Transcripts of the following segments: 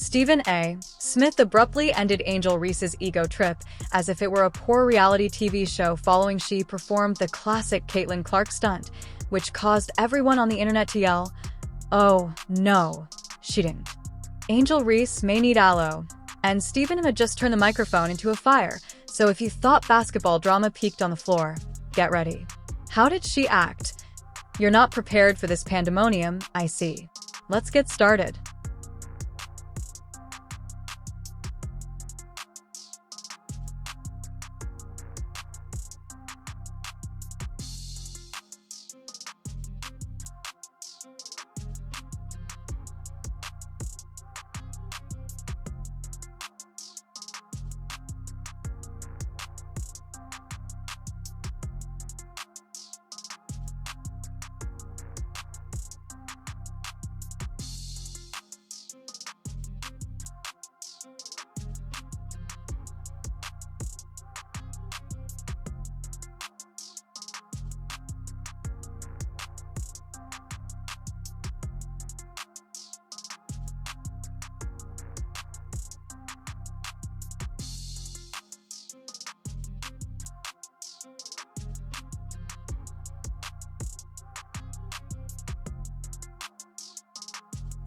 Stephen A. Smith abruptly ended Angel Reese's ego trip as if it were a poor reality TV show following she performed the classic Caitlin Clark stunt, which caused everyone on the internet to yell, "Oh, no, she didn't." Angel Reese may need aloe, and Stephen had just turned the microphone into a fire, so if you thought basketball drama peaked on the floor, get ready. How did she act? You're not prepared for this pandemonium, I see. Let's get started.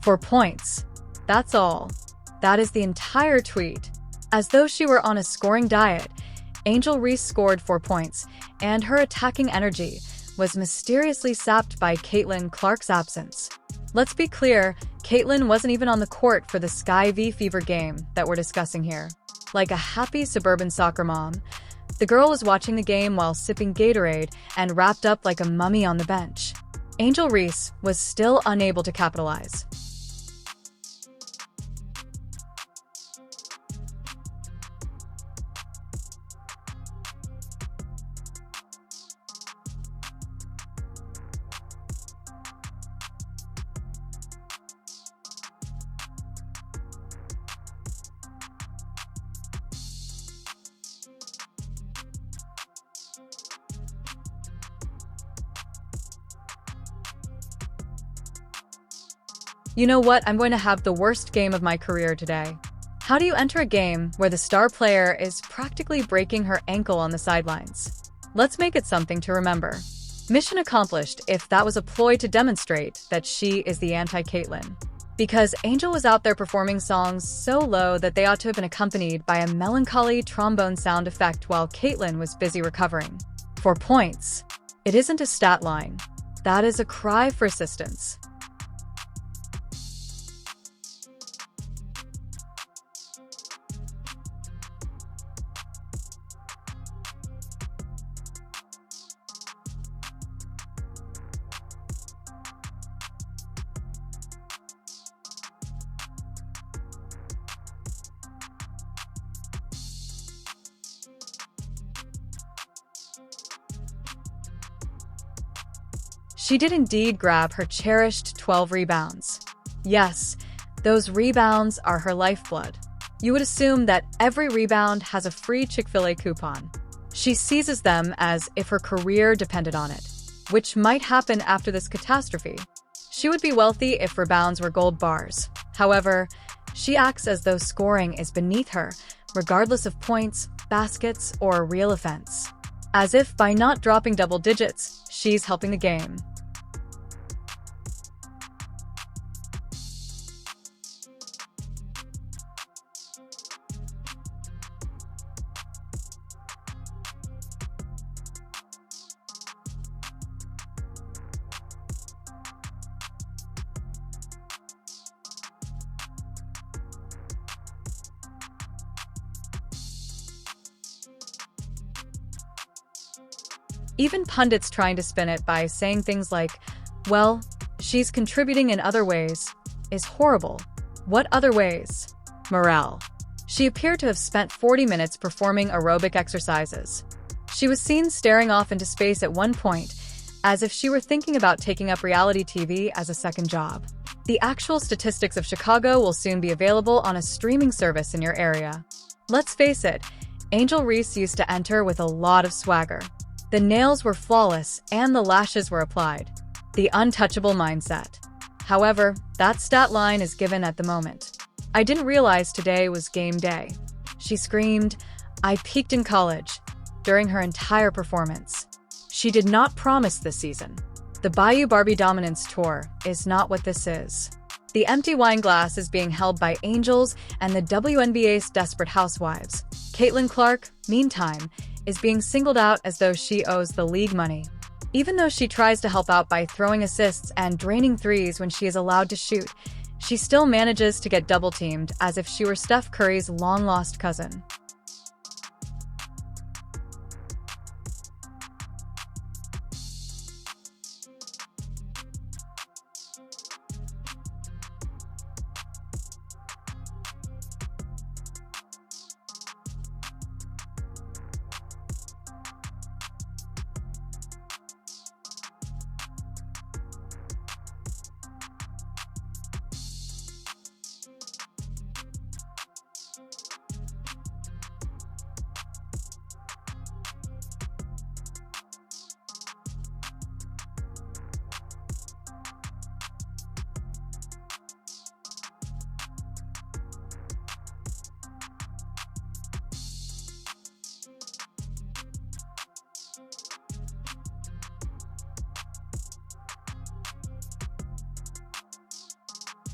For points. That's all. That is the entire tweet. As though she were on a scoring diet, Angel Reese scored 4 points, and her attacking energy was mysteriously sapped by Caitlin Clark's absence. Let's be clear, Caitlin wasn't even on the court for the Sky v Fever game that we're discussing here. Like a happy suburban soccer mom, the girl was watching the game while sipping Gatorade and wrapped up like a mummy on the bench. Angel Reese was still unable to capitalize. You know what? I'm going to have the worst game of my career today. How do you enter a game where the star player is practically breaking her ankle on the sidelines? Let's make it something to remember. Mission accomplished if that was a ploy to demonstrate that she is the anti-Caitlin. Because Angel was out there performing songs so low that they ought to have been accompanied by a melancholy trombone sound effect while Caitlin was busy recovering. For points. It isn't a stat line. That is a cry for assistance. She did indeed grab her cherished 12 rebounds. Yes, those rebounds are her lifeblood. You would assume that every rebound has a free Chick-fil-A coupon. She seizes them as if her career depended on it, which might happen after this catastrophe. She would be wealthy if rebounds were gold bars. However, she acts as though scoring is beneath her, regardless of points, baskets, or a real offense. As if by not dropping double digits, she's helping the game. Even pundits trying to spin it by saying things like, well, she's contributing in other ways, is horrible. What other ways? Morale. She appeared to have spent 40 minutes performing aerobic exercises. She was seen staring off into space at one point, as if she were thinking about taking up reality TV as a second job. The actual statistics of Chicago will soon be available on a streaming service in your area. Let's face it, Angel Reese used to enter with a lot of swagger. The nails were flawless and the lashes were applied. The untouchable mindset. However, that stat line is given at the moment. "I didn't realize today was game day." She screamed, "I peaked in college," during her entire performance. She did not promise this season. The Bayou Barbie Dominance Tour is not what this is. The empty wine glass is being held by Angels and the WNBA's desperate housewives. Caitlin Clark, meantime, is being singled out as though she owes the league money. Even though she tries to help out by throwing assists and draining threes when she is allowed to shoot, she still manages to get double-teamed as if she were Steph Curry's long-lost cousin.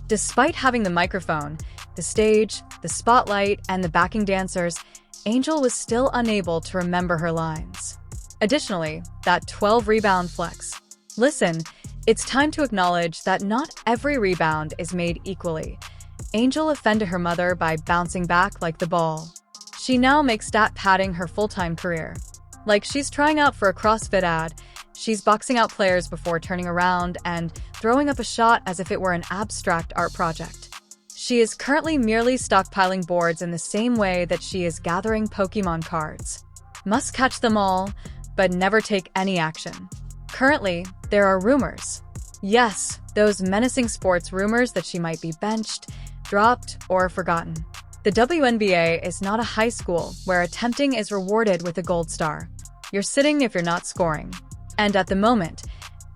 Despite having the microphone, the stage, the spotlight, and the backing dancers, Angel was still unable to remember her lines. Additionally, that 12-rebound flex. Listen, it's time to acknowledge that not every rebound is made equally. Angel offended her mother by bouncing back like the ball. She now makes stat padding her full-time career. Like she's trying out for a CrossFit ad, she's boxing out players before turning around and throwing up a shot as if it were an abstract art project. She is currently merely stockpiling boards in the same way that she is gathering Pokemon cards. Must catch them all, but never take any action. Currently, there are rumors. Yes, those menacing sports rumors that she might be benched, dropped, or forgotten. The WNBA is not a high school where attempting is rewarded with a gold star. You're sitting if you're not scoring. And at the moment,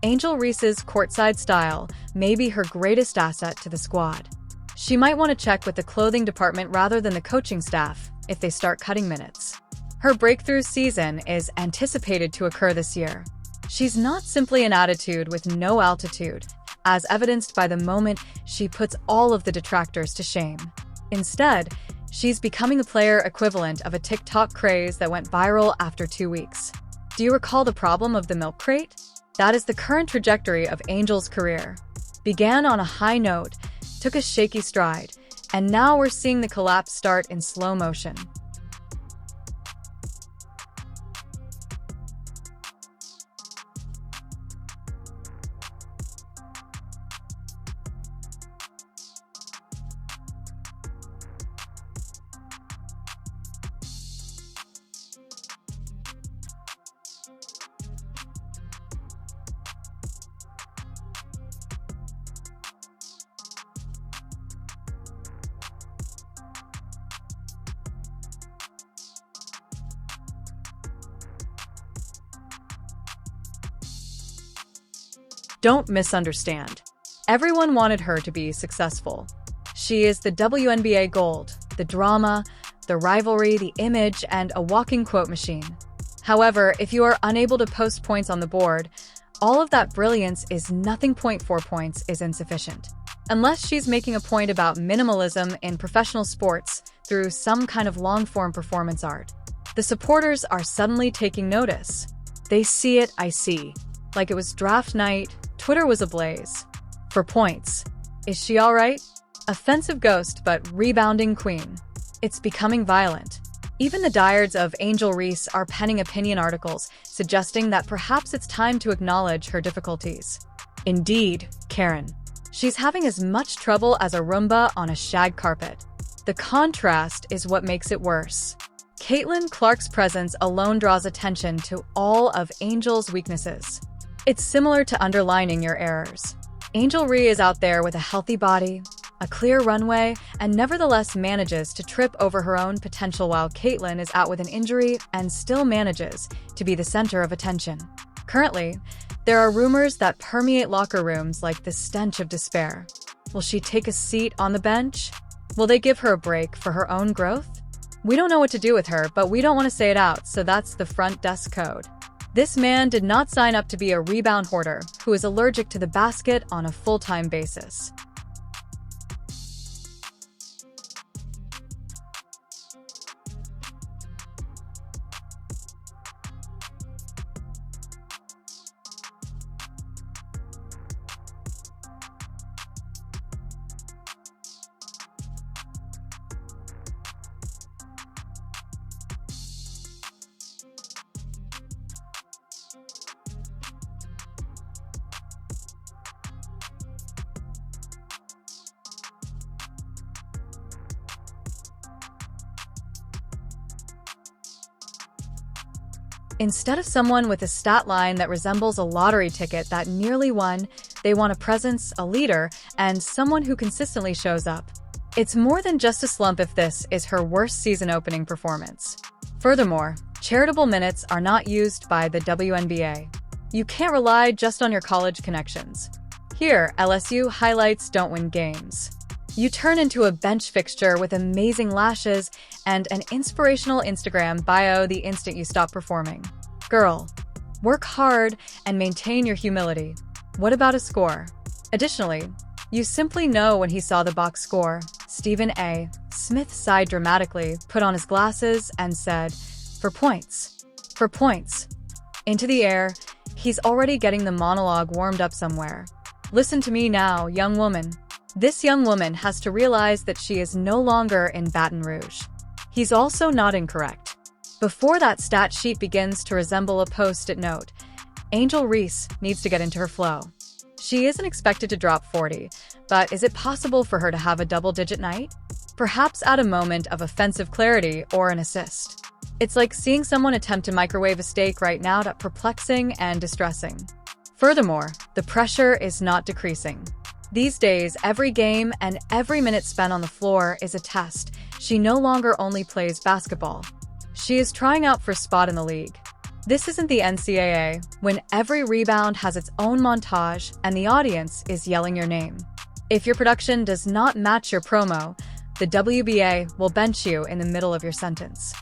Angel Reese's courtside style may be her greatest asset to the squad. She might want to check with the clothing department rather than the coaching staff if they start cutting minutes. Her breakthrough season is anticipated to occur this year. She's not simply an attitude with no altitude, as evidenced by the moment she puts all of the detractors to shame. Instead, she's becoming the player equivalent of a TikTok craze that went viral after 2 weeks. Do you recall the problem of the milk crate? That is the current trajectory of Angel's career. Began on a high note, took a shaky stride, and now we're seeing the collapse start in slow motion. Don't misunderstand. Everyone wanted her to be successful. She is the WNBA gold, the drama, the rivalry, the image, and a walking quote machine. However, if you are unable to post points on the board, all of that brilliance is nothing. 4 points is insufficient. Unless she's making a point about minimalism in professional sports through some kind of long-form performance art. The supporters are suddenly taking notice. They see it, I see. Like it was draft night, Twitter was ablaze. For points. Is she alright? Offensive ghost, but rebounding queen. It's becoming violent. Even the diehards of Angel Reese are penning opinion articles, suggesting that perhaps it's time to acknowledge her difficulties. Indeed, Karen. She's having as much trouble as a Roomba on a shag carpet. The contrast is what makes it worse. Caitlin Clark's presence alone draws attention to all of Angel's weaknesses. It's similar to underlining your errors. Angel Reese is out there with a healthy body, a clear runway, and nevertheless manages to trip over her own potential while Caitlin is out with an injury and still manages to be the center of attention. Currently, there are rumors that permeate locker rooms like the stench of despair. Will she take a seat on the bench? Will they give her a break for her own growth? We don't know what to do with her, but we don't want to say it out, so that's the front desk code. This man did not sign up to be a rebound hoarder who is allergic to the basket on a full-time basis. Instead of someone with a stat line that resembles a lottery ticket that nearly won, they want a presence, a leader, and someone who consistently shows up. It's more than just a slump if this is her worst season opening performance. Furthermore, charitable minutes are not used by the WNBA. You can't rely just on your college connections. Here, LSU highlights don't win games. You turn into a bench fixture with amazing lashes and an inspirational Instagram bio the instant you stop performing. Girl, work hard and maintain your humility. What about a score? Additionally, you simply know when he saw the box score. Stephen A. Smith sighed dramatically, put on his glasses, and said, "For points. For points." Into the air, he's already getting the monologue warmed up somewhere. Listen to me now, young woman. This young woman has to realize that she is no longer in Baton Rouge. He's also not incorrect. Before that stat sheet begins to resemble a post-it note, Angel Reese needs to get into her flow. She isn't expected to drop 40, but is it possible for her to have a double-digit night? Perhaps at a moment of offensive clarity or an assist. It's like seeing someone attempt to microwave a steak right now, that's perplexing and distressing. Furthermore, the pressure is not decreasing. These days, every game and every minute spent on the floor is a test. She no longer only plays basketball. She is trying out for a spot in the league. This isn't the NCAA, when every rebound has its own montage and the audience is yelling your name. If your production does not match your promo, the WBA will bench you in the middle of your sentence.